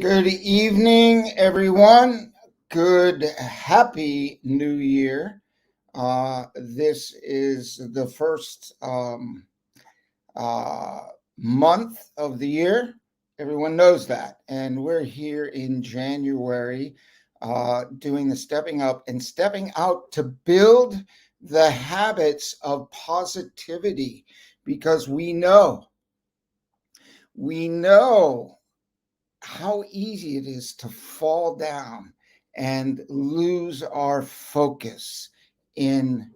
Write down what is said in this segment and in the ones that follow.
Good evening, everyone. Good, happy New Year. This is the first uh, month of the year. Everyone knows that. And we're here in January doing the stepping up and stepping out to build the habits of positivity because we know how easy it is to fall down and lose our focus in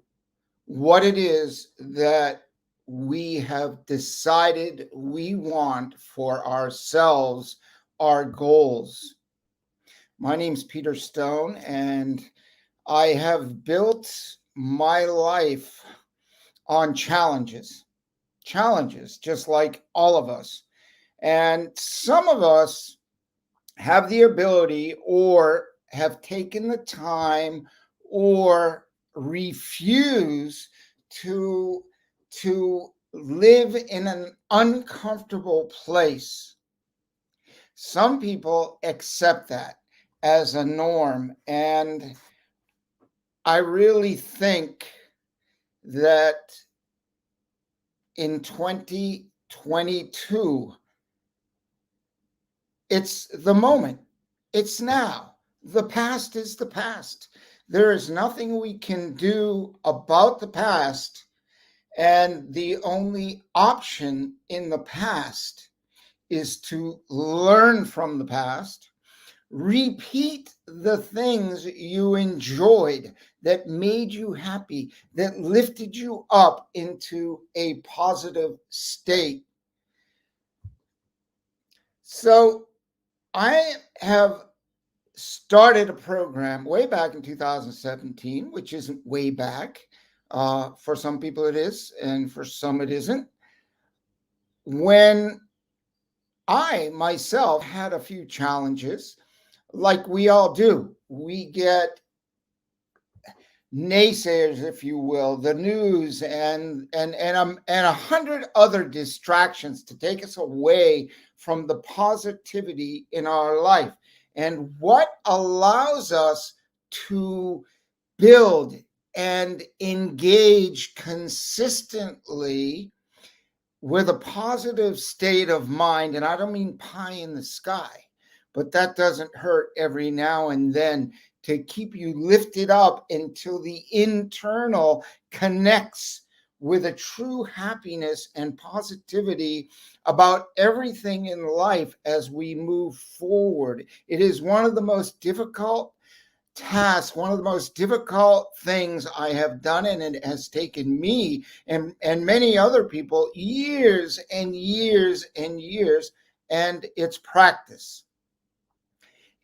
what it is that we have decided we want for ourselves, our goals. My name's Peter Stone, and I have built my life on challenges, just like all of us. And some of us have the ability or have taken the time or refuse to live in an uncomfortable place. Some people accept that as a norm, and I really think that in 2022 it's the moment. It's now. The past is the past. There is nothing we can do about the past. And the only option in the past is to learn from the past, repeat the things you enjoyed that made you happy, that lifted you up into a positive state. So I have started a program way back in 2017, which isn't way back. For some people it is, and for some it isn't. When I myself had a few challenges, like we all do, we get naysayers, if you will, the news and 100 other distractions to take us away from the positivity in our life. And what allows us to build and engage consistently with a positive state of mind, and I don't mean pie in the sky, but that doesn't hurt every now and then, to keep you lifted up until the internal connects with a true happiness and positivity about everything in life as we move forward. It is one of the most difficult tasks, one of the most difficult things I have done, and it has taken me and many other people years and years and years, and it's practice.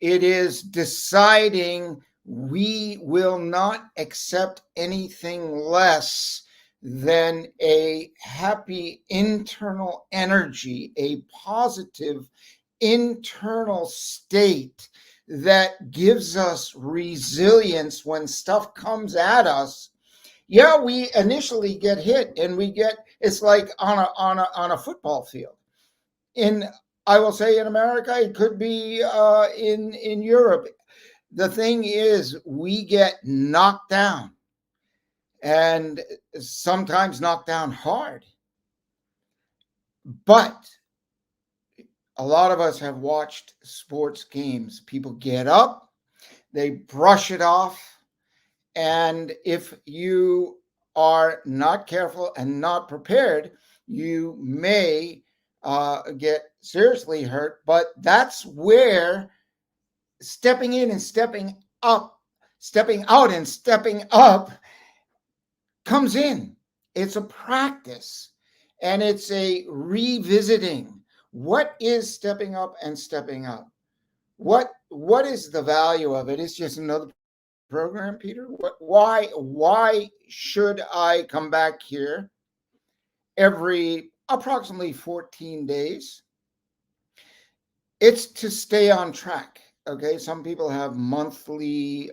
It is deciding we will not accept anything less than a happy internal energy, a positive internal state that gives us resilience when stuff comes at us. Yeah, we initially get hit, and it's like on a football field. In I will say in America, it could be in Europe. The thing is, we get knocked down, and sometimes knocked down hard. But a lot of us have watched sports games. People get up, they brush it off, and if you are not careful and not prepared, you may get seriously hurt. But that's where stepping in and stepping up, stepping out and stepping up comes in. It's a practice, and it's a revisiting. What is stepping up and stepping up? What is the value of it? It's just another program, Peter. Why should I come back here every approximately 14 days? It's to stay on track. Okay, some people have monthly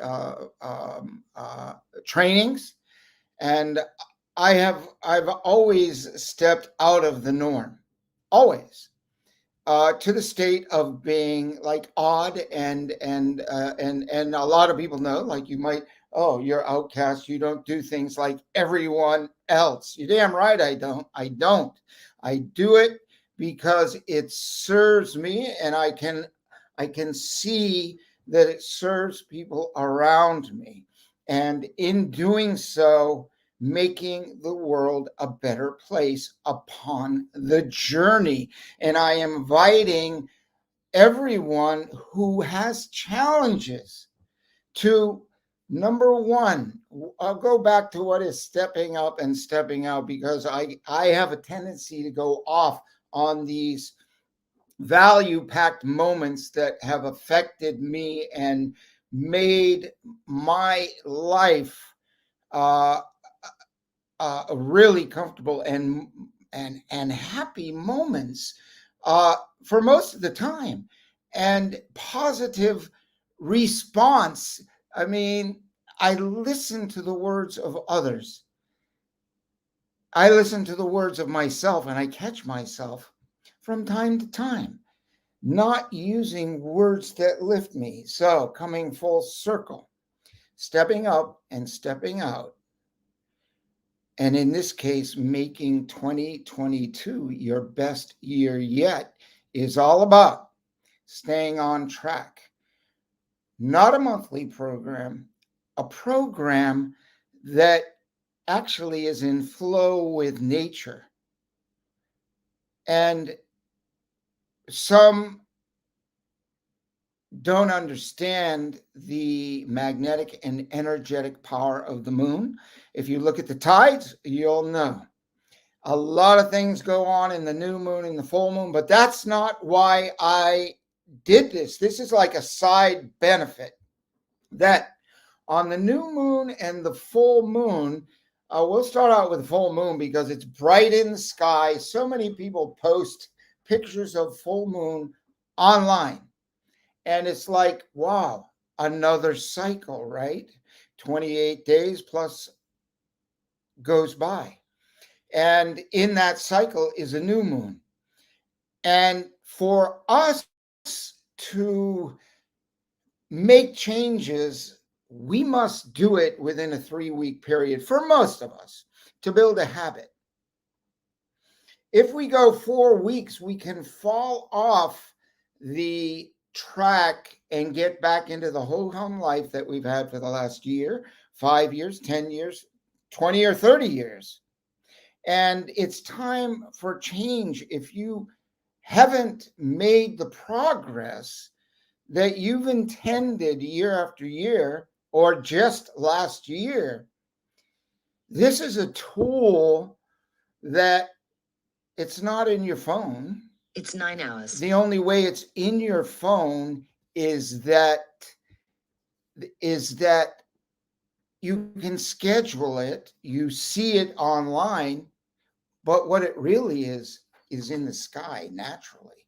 trainings, and I've always stepped out of the norm, always. to the state of being like odd and a lot of people know, like you might, oh, you're outcast, you don't do things like everyone else. You're damn right I do it because it serves me, and I can see that it serves people around me, and in doing so, making the world a better place upon the journey. And I am inviting everyone who has challenges to, number one, I'll go back to what is stepping up and stepping out, because I have a tendency to go off on these value packed moments that have affected me and made my life uh, really comfortable and happy moments uh, for most of the time, and positive response. I mean, I listen to the words of others. I listen to the words of myself, and I catch myself from time to time not using words that lift me. So, coming full circle, stepping up and stepping out, and in this case, making 2022 your best year yet, is all about staying on track. Not a monthly program, a program that actually is in flow with nature. And some don't understand the magnetic and energetic power of the moon. If you look at the tides, you'll know. A lot of things go on in the new moon and the full moon, but that's not why I did this. This is like a side benefit that on the new moon and the full moon, we'll start out with the full moon because it's bright in the sky. So many people post pictures of full moon online, and it's like, wow, another cycle, right? 28 days plus goes by. And in that cycle is a new moon. And for us to make changes, we must do it within a 3-week period for most of us to build a habit. If we go 4 weeks, we can fall off the track and get back into the whole home life that we've had for the last year, 5 years, 10 years, 20 or 30 years. And it's time for change. If you haven't made the progress that you've intended year after year, or just last year, this is a tool that it's not in your phone. It's 9 hours. The only way it's in your phone is that you can schedule it, you see it online, but what it really is in the sky naturally.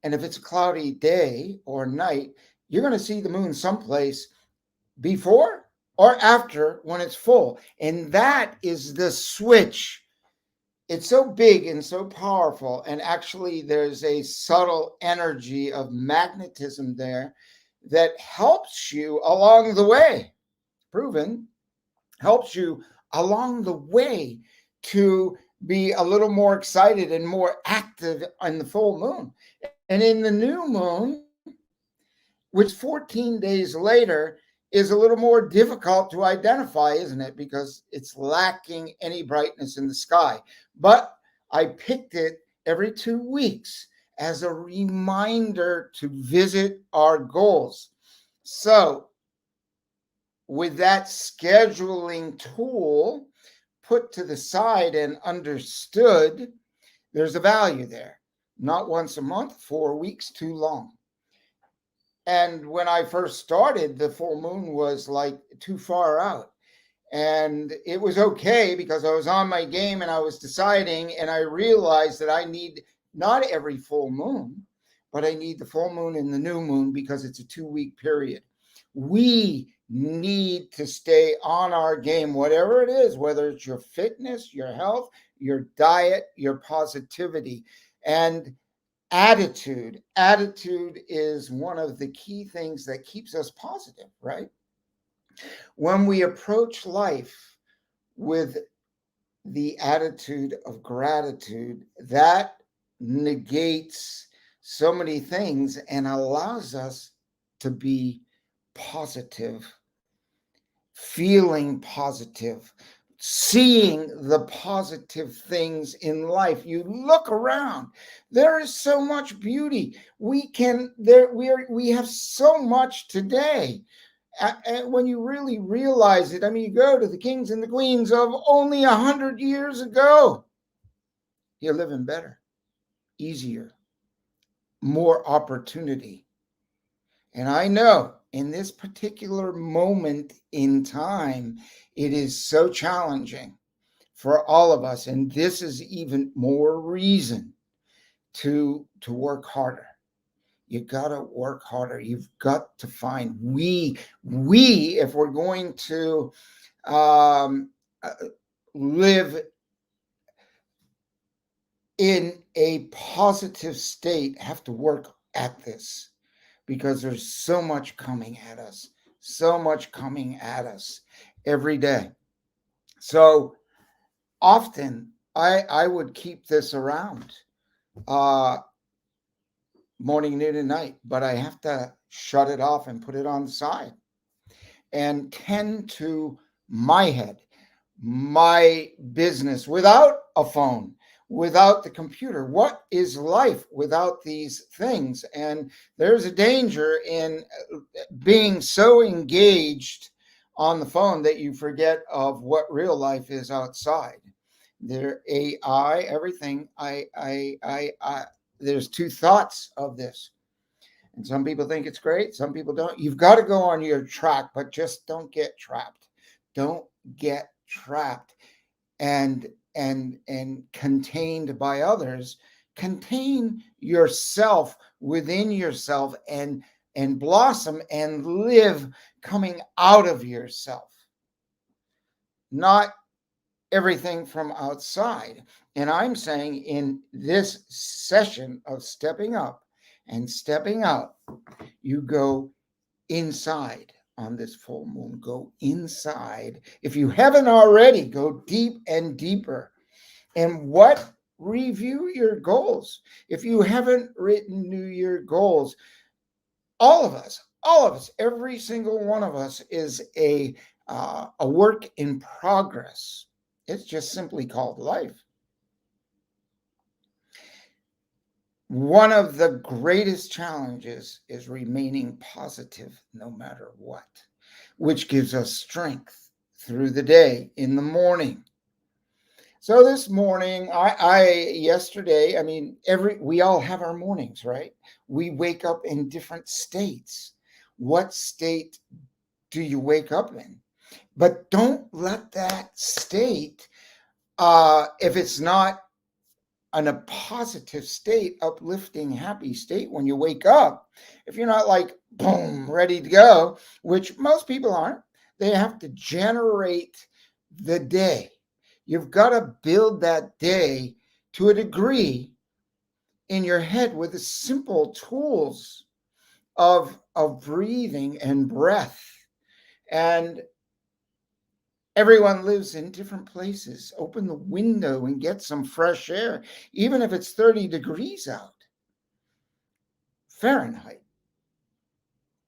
And if it's a cloudy day or night, you're going to see the moon someplace before or after when it's full. And that is the switch. It's so big and so powerful. And actually, there's a subtle energy of magnetism there that helps you along the way. Proven, helps you along the way to be a little more excited and more active on the full moon. And in the new moon, which 14 days later is a little more difficult to identify, isn't it? Because it's lacking any brightness in the sky. But I picked it every 2 weeks as a reminder to visit our goals. So, with that scheduling tool put to the side and understood, there's a value there. Not once a month, 4 weeks, too long. And when I first started, the full moon was like too far out. And it was okay because I was on my game and I was deciding, and I realized that I need not every full moon, but I need the full moon and the new moon because it's a 2-week period. We need to stay on our game, whatever it is, whether it's your fitness, your health, your diet, your positivity. And Attitude is one of the key things that keeps us positive, right? When we approach life with the attitude of gratitude, that negates so many things and allows us to be positive, feeling positive, seeing the positive things in life. You look around, there is so much beauty. We have so much today. And when you really realize it, I mean, you go to the kings and the queens of only 100 years ago. You're living better, easier, more opportunity. And I know in this particular moment in time, it is so challenging for all of us. And this is even more reason to work harder. You got to work harder. You've got to find if we're going to um, uh, live in a positive state, have to work at this, because there's so much coming at us, every day. So often I would keep this around uh, morning, noon, and night, but I have to shut it off and put it on the side and tend to my head, my business without a phone, without the computer. What is life without these things? And there's a danger in being so engaged on the phone that you forget of what real life is outside. There, AI, everything. There's two thoughts of this. And some people think it's great, some people don't. You've got to go on your track, but just don't get trapped. Don't get trapped and contained by others. Contain yourself within yourself and blossom and live coming out of yourself, not everything from outside. And I'm saying in this session of stepping up and stepping out, you go inside on this full moon. Go inside. If you haven't already, go deep and deeper. And what? Review your goals. If you haven't written New Year goals, all of us, every single one of us is a work in progress. It's just simply called life. One of the greatest challenges is remaining positive no matter what, which gives us strength through the day in the morning. So this morning, yesterday, I mean, we all have our mornings, right? We wake up in different states. What state do you wake up in? But don't let that state, if it's not in a positive state, uplifting, happy state when you wake up, if you're not like, boom, ready to go, which most people aren't, they have to generate the day. You've got to build that day to a degree in your head with the simple tools of breathing and breath. And everyone lives in different places. Open the window and get some fresh air, even if it's 30 degrees out Fahrenheit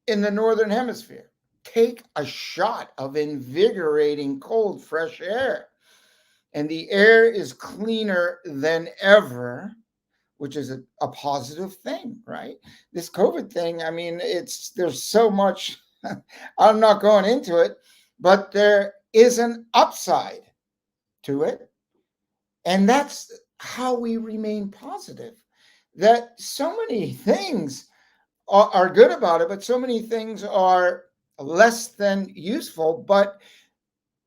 in the Northern Hemisphere. Take a shot of invigorating cold, fresh air. And the air is cleaner than ever, which is a positive thing, right? This COVID thing, I mean, there's so much, I'm not going into it, but there is an upside to it. And that's how we remain positive. That so many things are good about it, but so many things are less than useful. But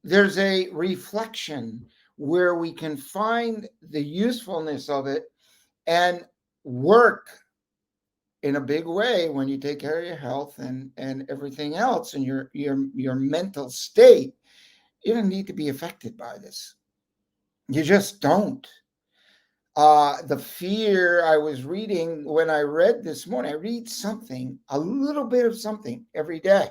there's a reflection where we can find the usefulness of it and work in a big way when you take care of your health and everything else and your mental state. You don't need to be affected by this. You just don't. The fear I was reading when I read this morning, I read something, a little bit of something every day.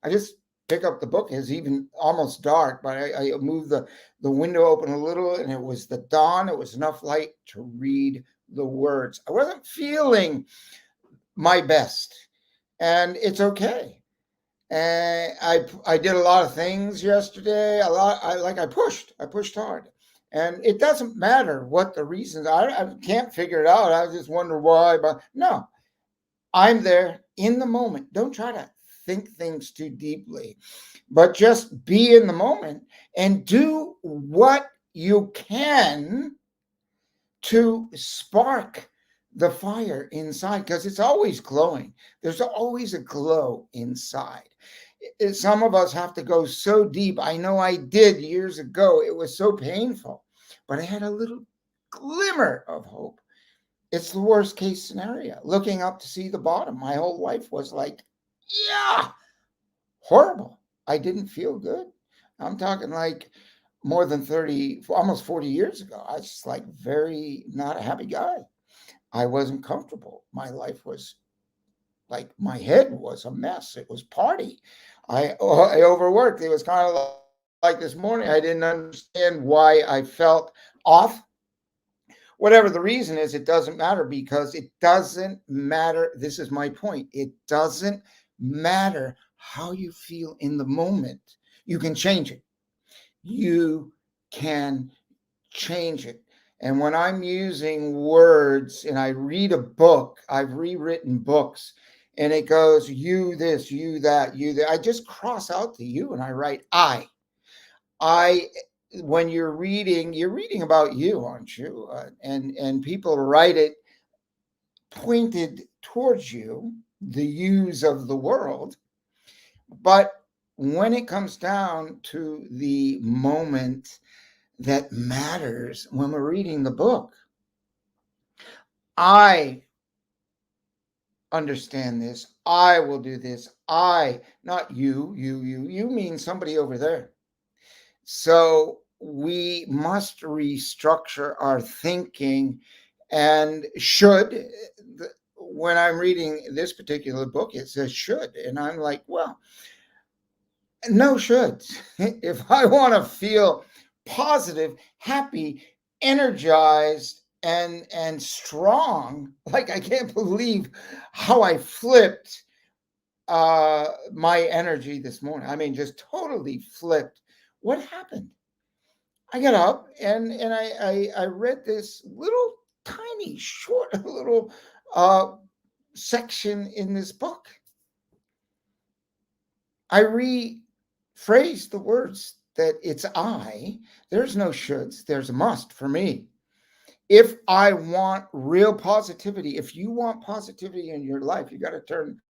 I just pick up the book. It's even almost dark, but I moved the window open a little, and it was the dawn. It was enough light to read the words. I wasn't feeling my best, and it's okay. And I did a lot of things yesterday. A lot. I pushed hard, and it doesn't matter what the reasons are. I can't figure it out. I just wonder why. But no, I'm there in the moment. Don't try to think things too deeply, but just be in the moment and do what you can to spark the fire inside, because it's always glowing. There's always a glow inside. Some of us have to go so deep. I know I did years ago. It was so painful, but I had a little glimmer of hope. It's the worst case scenario. Looking up to see the bottom. My whole life was like, yeah, horrible. I didn't feel good. I'm talking like more than 30, almost 40 years ago. I was just like very not a happy guy. I wasn't comfortable. My life was like, my head was a mess. It was party. I overworked. It was kind of like this morning. I didn't understand why I felt off. Whatever the reason is, it doesn't matter, because it doesn't matter. This is my point. It doesn't matter how you feel in the moment. You can change it. You can change it. And when I'm using words and I read a book, I've rewritten books, and it goes, you this, you that, you that. I just cross out the you and I write I. I when you're reading about you, aren't you? And people write it pointed towards you, the yous of the world. But when it comes down to the moment that matters, when we're reading the book, I understand this. I will do this. Not you, you mean somebody over there. So we must restructure our thinking, and should. When I'm reading this particular book, it says should. And I'm like, well, no should. If I want to feel positive, happy, energized, and strong, like I can't believe how I flipped my energy this morning. I mean, just totally flipped. What happened? I got up and I read this little tiny short little uh, section in this book. I rephrased the words that it's I. There's no shoulds. There's a must for me. If I want real positivity, if you want positivity in your life, you got to turn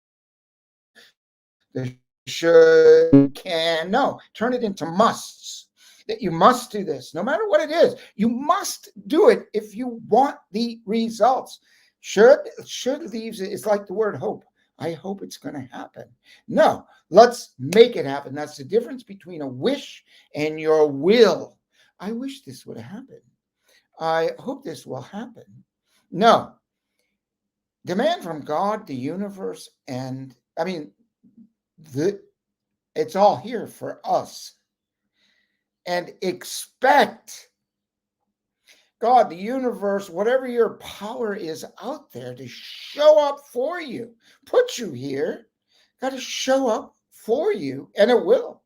the should, can, no, turn it into musts. That you must do this, no matter what it is. You must do it if you want the results. Should leaves it. It's like the word hope. I hope it's going to happen. No, let's make it happen. That's the difference between a wish and your will. I wish this would happen. I hope this will happen. No, demand from God, the universe, and I mean, the it's all here for us. And expect God, the universe, whatever your power is out there, to show up for you, put you here, got to show up for you, and it will.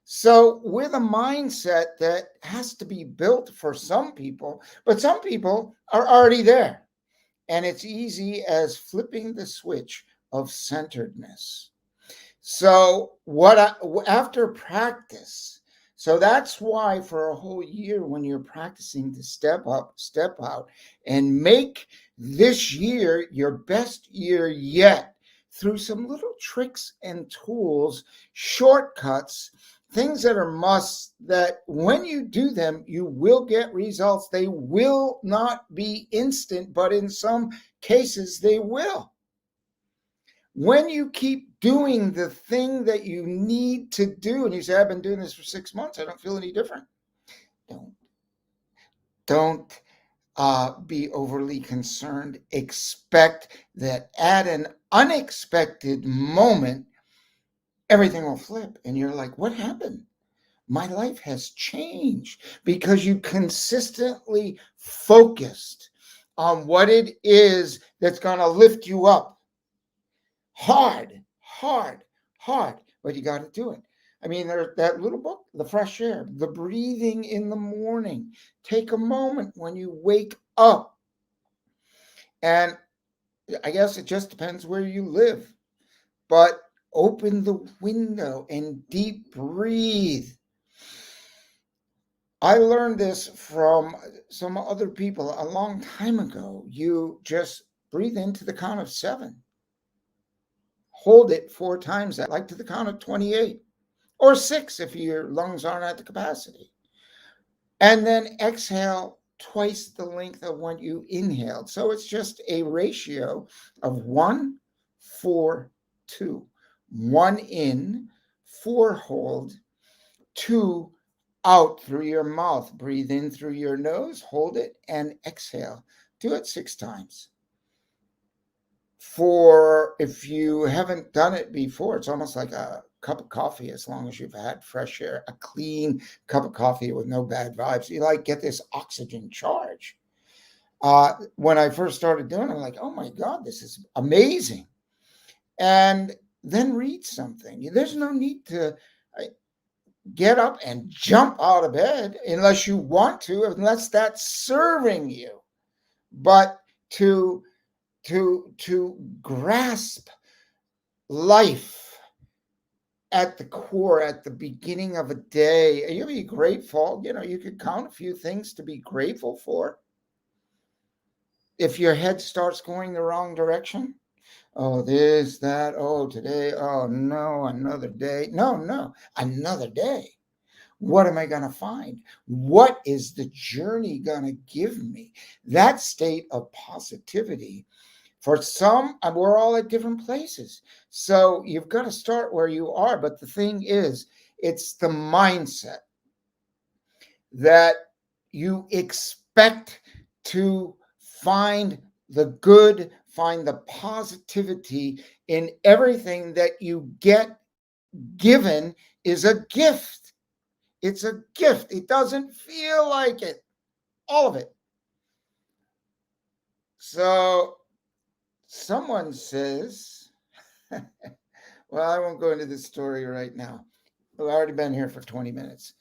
So, with a mindset that has to be built for some people, but some people are already there. And it's easy as flipping the switch of centeredness. So after practice, so that's why for a whole year, when you're practicing to step up, step out, and make this year your best year yet, through some little tricks and tools, shortcuts, things that are musts, that when you do them, you will get results. They will not be instant, but in some cases they will. When you keep doing the thing that you need to do, and you say, I've been doing this for 6 months, I don't feel any different. Don't. Don't. be overly concerned. Expect that at an unexpected moment, everything will flip. And you're like, what happened? My life has changed because you consistently focused on what it is that's going to lift you up. Hard, hard, hard, but you got to do it. I mean, there's that little book, The Fresh Air, the breathing in the morning. Take a moment when you wake up. And I guess it just depends where you live, but open the window and deep breathe. I learned this from some other people a long time ago. You just breathe into the count of 7, hold it 4 times, like to the count of 28, or 6 if your lungs aren't at the capacity. And then exhale twice the length of what you inhaled. So it's just a ratio of 1, 4, 2. 1 in, 4 hold, 2 out through your mouth. Breathe in through your nose, hold it, and exhale. Do it 6 times. For if you haven't done it before, it's almost like a cup of coffee, as long as you've had fresh air, a clean cup of coffee with no bad vibes. You like get this oxygen charge. When I first started doing it, I'm like, oh my God, this is amazing. And then read something. There's no need to get up and jump out of bed unless you want to, unless that's serving you. But to grasp life at the core, at the beginning of a day, you be grateful. You could count a few things to be grateful for. If your head starts going the wrong direction, oh, this, that, oh, today, oh, no, another day. No, another day. What am I going to find? What is the journey going to give me? That state of positivity. For some, we're all at different places. So you've got to start where you are. But the thing is, it's the mindset that you expect to find the good, find the positivity in everything that you get given is a gift. It's a gift. It doesn't feel like it. All of it. So someone says, well, I won't go into this story right now. I've already been here for 20 minutes.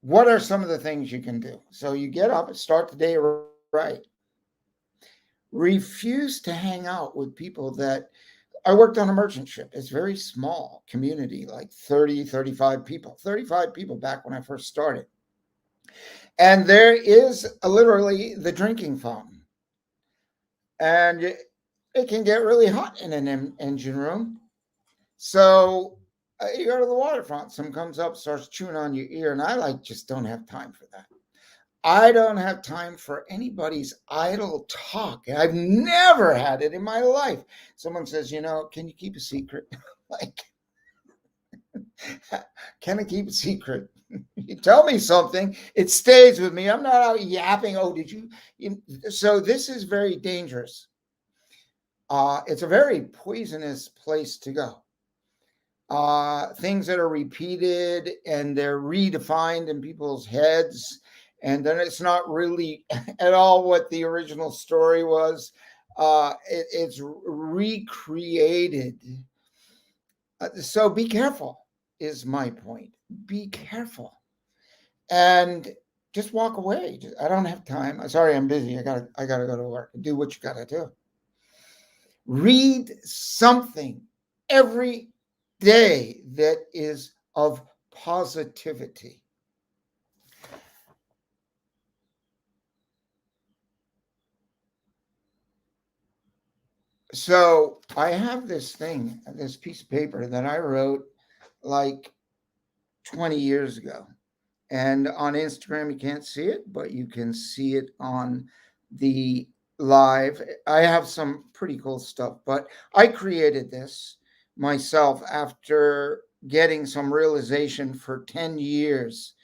What are some of the things you can do? So you get up and start the day right. Refuse to hang out with people that I worked on a merchant ship. It's very small community, like 30, 35 people, 35 people back when I first started. And there is literally the drinking fountain. And it can get really hot in an engine room. So you go to the waterfront, someone comes up, starts chewing on your ear, and I just don't have time for that. I don't have time for anybody's idle talk. I've never had it in my life. Someone says, can you keep a secret? Like, can I keep a secret? You tell me something, it stays with me. I'm not out yapping. Oh, did you? So this is very dangerous. It's a very poisonous place to go. Things that are repeated and they're redefined in people's heads, and then it's not really at all what the original story was. It's recreated. So be careful is my point. Be careful and just walk away. I don't have time. I'm sorry, I'm busy. I gotta go to work. Do what you gotta do. Read something every day that is of positivity. So I have this piece of paper that I wrote like 20 years ago. And on Instagram, you can't see it, but you can see it on the live. I have some pretty cool stuff, but I created this myself after getting some realization for 10 years.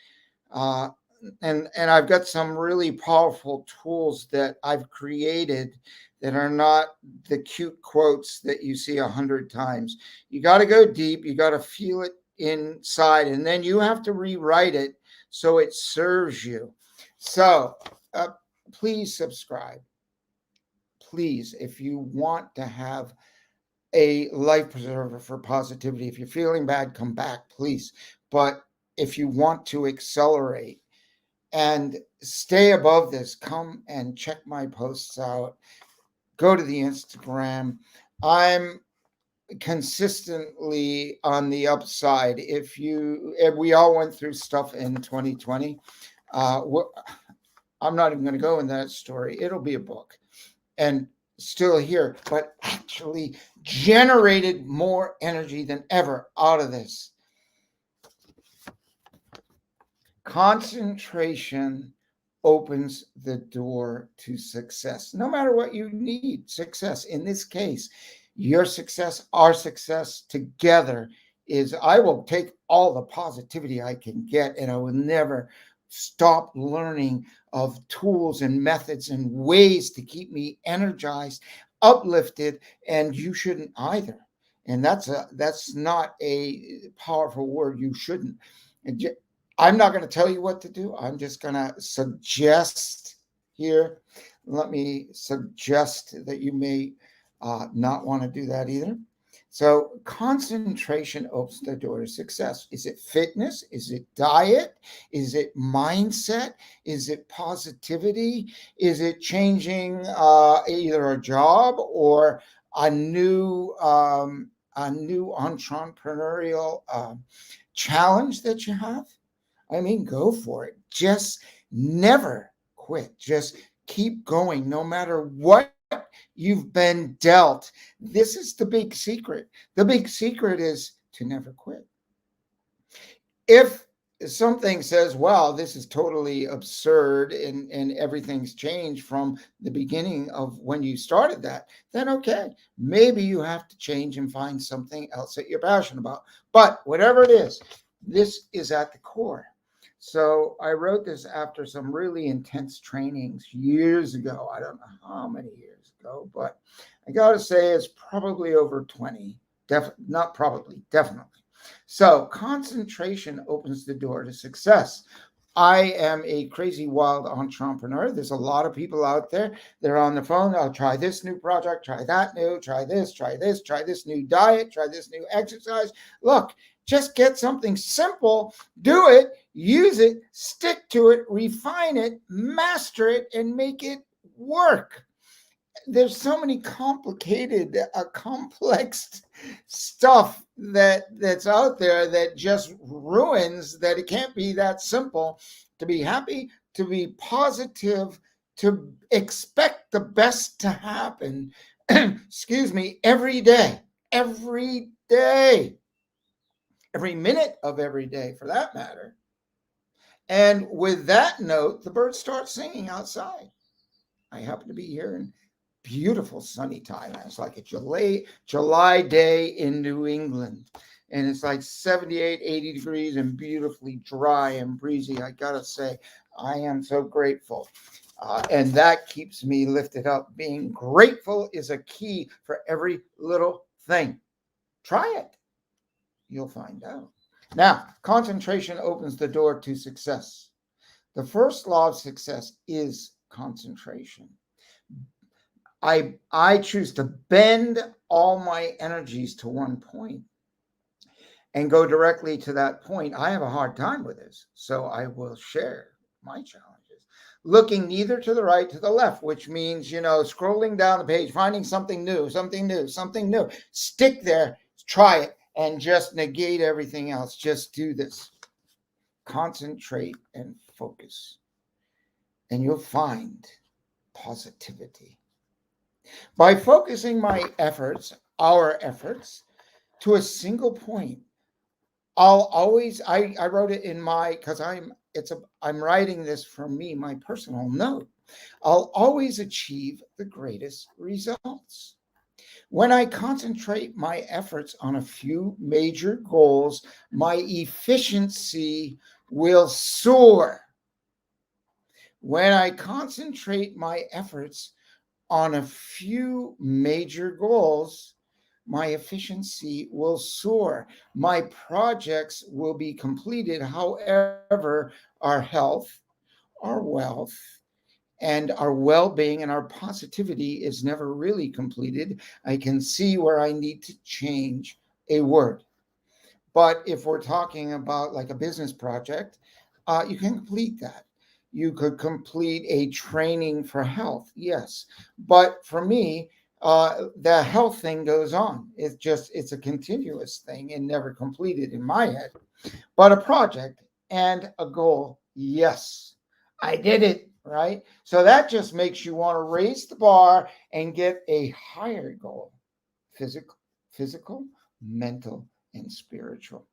and I've got some really powerful tools that I've created that are not the cute quotes that you see 100 times. You got to go deep. You got to feel it inside, and then you have to rewrite it so it serves you. So uh, please subscribe. Please, if you want to have a life preserver for positivity, if you're feeling bad, come back, please. But if you want to accelerate and stay above this, come and check my posts out. Go to the Instagram. I'm consistently on the upside. If we all went through stuff in 2020, uh, I'm not even going to go in that story. It'll be a book, and still here, but actually generated more energy than ever out of this. Concentration opens the door to success. No matter what you need, success. In this case, your success, our success together is I will take all the positivity I can get, and I will never stop learning of tools and methods and ways to keep me energized, uplifted, and you shouldn't either. And that's not a powerful word. You shouldn't. I'm not going to tell you what to do. I'm just going to suggest here. Let me suggest that you may not want to do that either. So, concentration opens the door to success. Is it fitness? Is it diet? Is it mindset? Is it positivity? Is it changing either a job or a new entrepreneurial challenge that you have? I mean, go for it. Just never quit. Just keep going no matter what you've been dealt. This is the big secret. The big secret is to never quit. If something says, wow, this is totally absurd and everything's changed from the beginning of when you started that, then okay, maybe you have to change and find something else that you're passionate about. But whatever it is, this is at the core. So I wrote this after some really intense trainings years ago. I don't know how many years ago, but I got to say it's probably over 20. Not probably, definitely. So concentration opens the door to success. I am a crazy wild entrepreneur. There's a lot of people out there. They're on the phone. I'll try this new project, try that new, try this, try this new diet, try this new exercise. Look, just get something simple, do it, use it, stick to it, refine it, master it, and make it work. There's so many complicated, complex stuff that's out there that just ruins that. It can't be that simple to be happy, to be positive, to expect the best to happen. Excuse me, every day, every minute of every day for that matter. And with that note, the birds start singing outside. I happen to be here in beautiful sunny Thailand. It's like a July day in New England. And it's like 78, 80 degrees and beautifully dry and breezy. I got to say, I am so grateful. And that keeps me lifted up. Being grateful is a key for every little thing. Try it. You'll find out. Now, concentration opens the door to success. The first law of success is concentration. I choose to bend all my energies to one point and go directly to that point. I have a hard time with this, so I will share my challenges. Looking neither to the right to the left, which means, scrolling down the page, finding something new. Stick there, try it, and just negate everything else. Just do this. Concentrate and focus, and you'll find positivity. By focusing my efforts, our efforts, to a single point, I'll always, I wrote it in because I'm writing this for me, my personal note. I'll always achieve the greatest results. When I concentrate my efforts on a few major goals, my efficiency will soar. When I concentrate my efforts on a few major goals, my efficiency will soar. My projects will be completed. However, our health, our wealth, and our well being and our positivity is never really completed. I can see where I need to change a word. But if we're talking about like a business project, you can complete that. You could complete a training for health, yes. But for me, the health thing goes on. It's a continuous thing and never completed in my head. But a project and a goal, yes, I did it, right? So that just makes you want to raise the bar and get a higher goal, physical, physical, mental, and spiritual.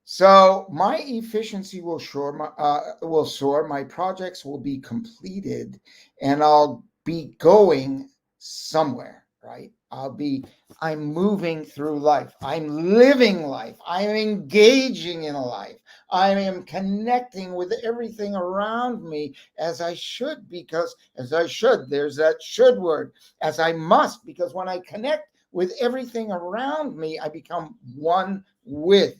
So my efficiency will soar. My projects will be completed, and I'll be going somewhere. Right? I'm moving through life. I'm living life. I'm engaging in life. I am connecting with everything around me as I should, because as I should, there's that should word, as I must, because when I connect with everything around me, I become one with.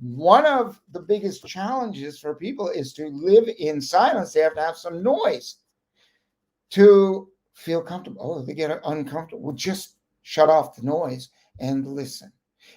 One of the biggest challenges for people is to live in silence. They have to have some noise to feel comfortable. Oh, they get uncomfortable. Well, just shut off the noise and listen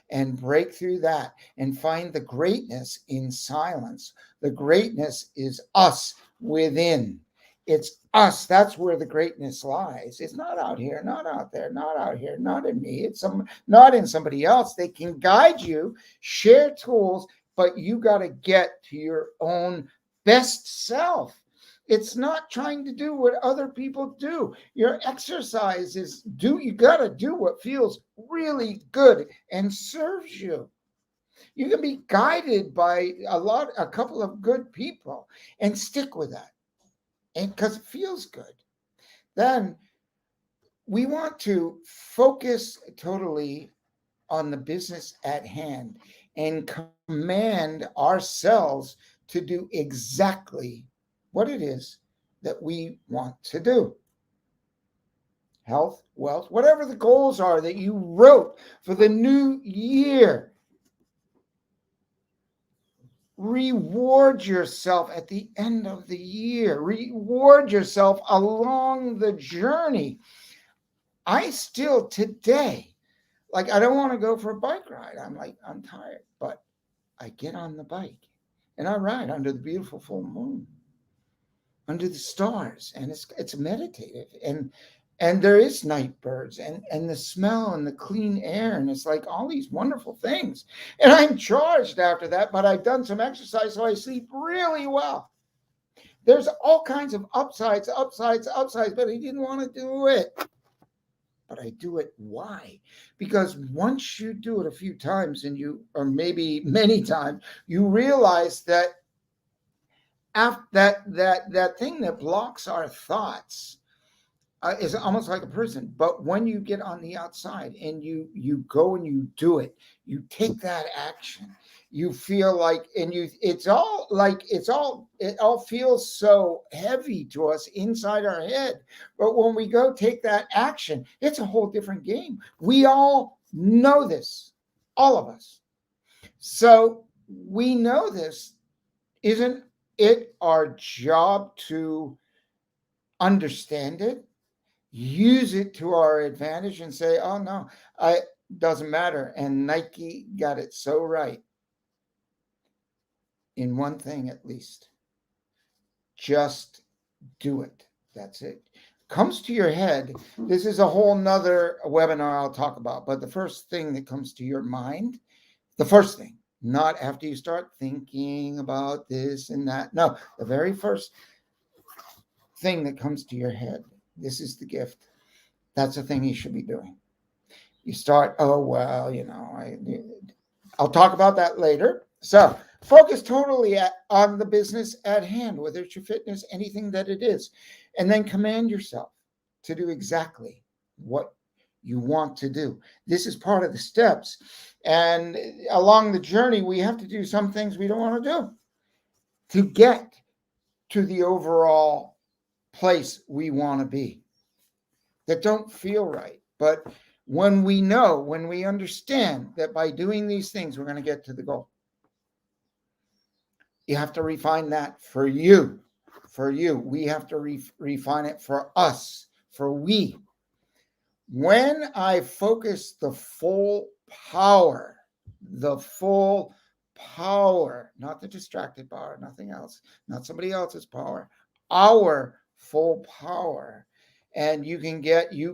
and break through that and find the greatness in silence. The greatness is us within. It's us. That's where the greatness lies. It's not out here, not out there, not out here, not in me. It's not in somebody else. They can guide you, share tools, but you got to get to your own best self. It's not trying to do what other people do. Your exercise is you got to do what feels really good and serves you. You can be guided by a couple of good people and stick with that. And because it feels good. Then we want to focus totally on the business at hand and command ourselves to do exactly what it is that we want to do. Health, wealth, whatever the goals are that you wrote for the new year. Reward yourself at the end of the year. Reward yourself along the journey. I still today, like, I don't want to go for a bike ride. I'm tired, but I get on the bike and I ride under the beautiful full moon, under the stars, and it's meditative, and there is night birds and the smell and the clean air, and it's like all these wonderful things. And I'm charged after that, but I've done some exercise, so I sleep really well. There's all kinds of upsides, but I didn't want to do it. But I do it. Why? Because once you do it a few times, and or maybe many times, you realize that after that thing that blocks our thoughts is almost like a prison. But when you get on the outside and you go and you do it, you take that action. You feel like, and it all feels so heavy to us inside our head. But when we go take that action, it's a whole different game. We all know this, all of us. So we know this. Isn't it our job to understand it, use it to our advantage, and say, "Oh no, I doesn't matter." And Nike got it so right in one thing, at least: just do it. That's it. Comes to your head. This is a whole nother webinar I'll talk about. But the first thing that comes to your mind, the first thing, not after you start thinking about this and that. No, the very first thing that comes to your head. This is the gift. That's the thing you should be doing. You start, oh, well, I'll talk about that later. So focus totally on the business at hand, whether it's your fitness, anything that it is, and then command yourself to do exactly what you want to do. This is part of the steps. And along the journey, we have to do some things we don't want to do to get to the overall place we want to be that don't feel right. But when we know, when we understand that by doing these things, we're going to get to the goal, you have to refine that for you. For you. We have to refine it for us, for we. When I focus the full power, not the distracted power, nothing else, not somebody else's power, our full power. And you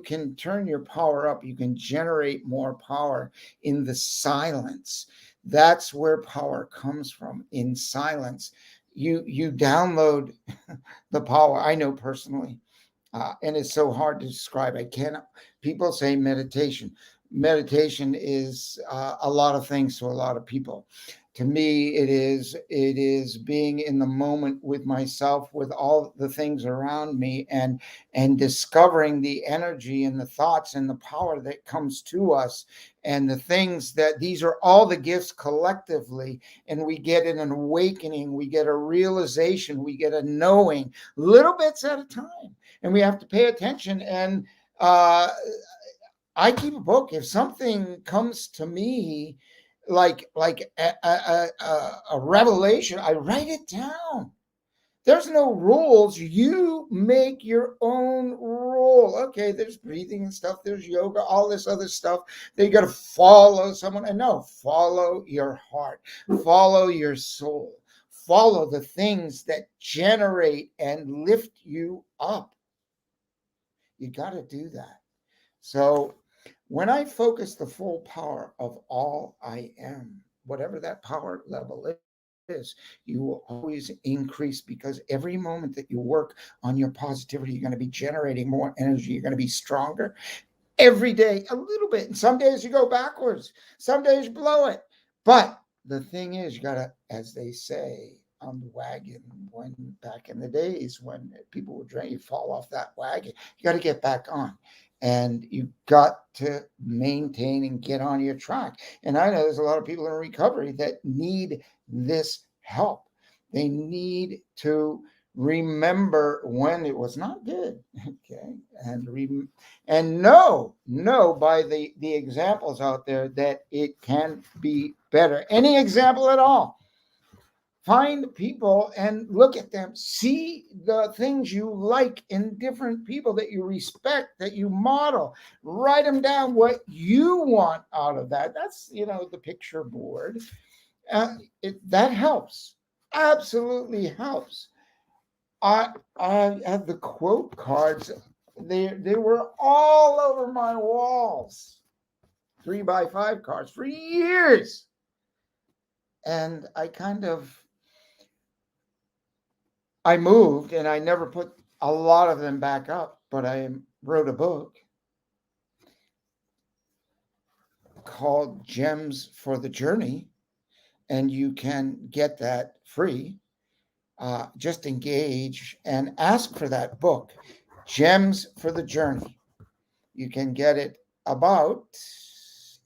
can turn your power up. You can generate more power in the silence. That's where power comes from, in silence. You download the power. I know personally. And it's so hard to describe. I can't. People say meditation. Meditation is a lot of things to a lot of people. To me, it is being in the moment with myself, with all the things around me, and discovering the energy and the thoughts and the power that comes to us, and the things that these are all the gifts collectively, and we get an awakening, we get a realization, we get a knowing, little bits at a time. And we have to pay attention. And I keep a book. If something comes to me like a revelation, I write it down. There's no rules. You make your own rule. Okay, there's breathing and stuff. There's yoga, all this other stuff. They got to follow someone. And no, follow your heart. Follow your soul. Follow the things that generate and lift you up. You got to do that. So when I focus the full power of all I am, whatever that power level is, you will always increase, because every moment that you work on your positivity, you're going to be generating more energy. You're going to be stronger every day, a little bit. And some days you go backwards, some days you blow it. But the thing is, you got to, as they say on the wagon, when back in the days when people would drink, you fall off that wagon, you got to get back on. And you got to maintain and get on your track. And I know there's a lot of people in recovery that need this help. They need to remember when it was not good, okay, and know by the examples out there that it can be better. Any example at all, find people and look at them, see the things you like in different people that you respect, that you model, write them down, what you want out of that. That's the picture board. That helps, absolutely helps. I have the quote cards. They were all over my walls, 3x5 cards for years. And I moved and I never put a lot of them back up, but I wrote a book called Gems for the Journey, and you can get that free. Just engage and ask for that book, Gems for the Journey. You can get it about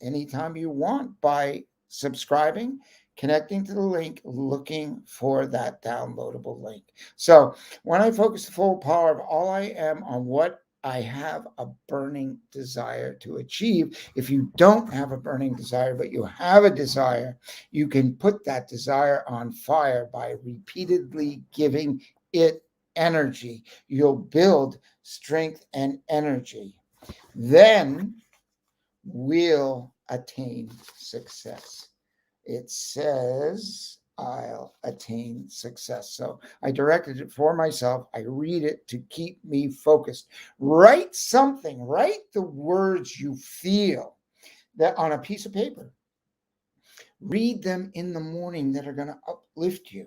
anytime you want by subscribing, connecting to the link, looking for that downloadable link. So when I focus the full power of all I am on what I have a burning desire to achieve. If you don't have a burning desire, but you have a desire, you can put that desire on fire by repeatedly giving it energy. You'll build strength and energy. Then we'll attain success. It says I'll attain success. So I directed it for myself. I read it to keep me focused. Write something, write the words you feel that on a piece of paper. Read them in the morning that are going to uplift you.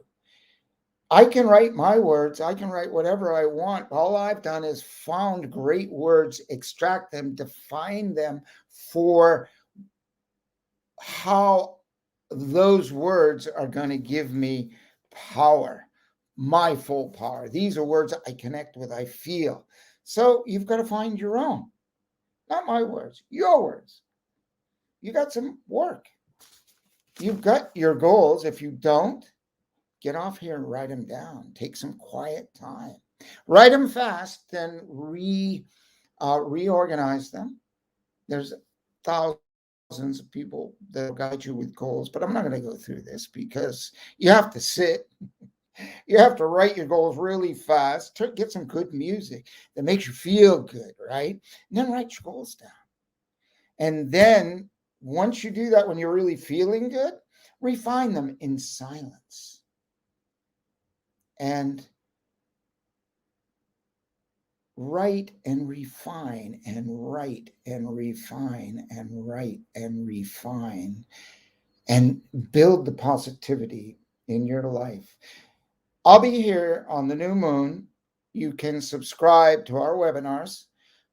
I can write my words. I can write whatever I want. All I've done is found great words, extract them, define them for how those words are going to give me power, my full power. These are words I connect with, I feel. So you've got to find your own, not my words, your words. You got some work. You've got your goals. If you don't, get off here and write them down. Take some quiet time. Write them fast, then reorganize them. There's thousands of people that will guide you with goals, but I'm not going to go through this because you have to sit. You have to write your goals really fast. Get some good music that makes you feel good, right? And then write your goals down. And then once you do that, when you're really feeling good, refine them in silence. And write and refine and write and refine and write and refine and build the positivity in your life. I'll be here on the new moon. You can subscribe to our webinars.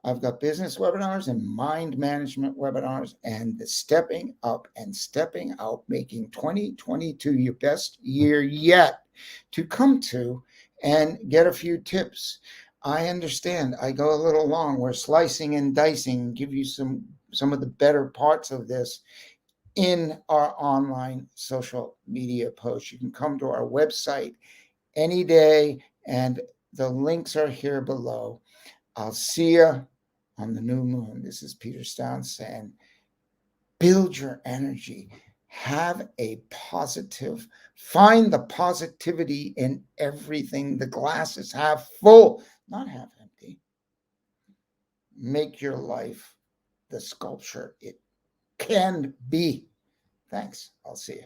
I've got business webinars and mind management webinars and the stepping up and stepping out, making 2022 your best year yet to come to and get a few tips. I understand I go a little long. We're slicing and dicing, give you some of the better parts of this in our online social media posts. You can come to our website any day, and the links are here below. I'll see you on the new moon. This is Peter Stone saying, build your energy. Have a positive, find the positivity in everything. The glass is half full, not half empty. Make your life the sculpture it can be. Thanks. I'll see you.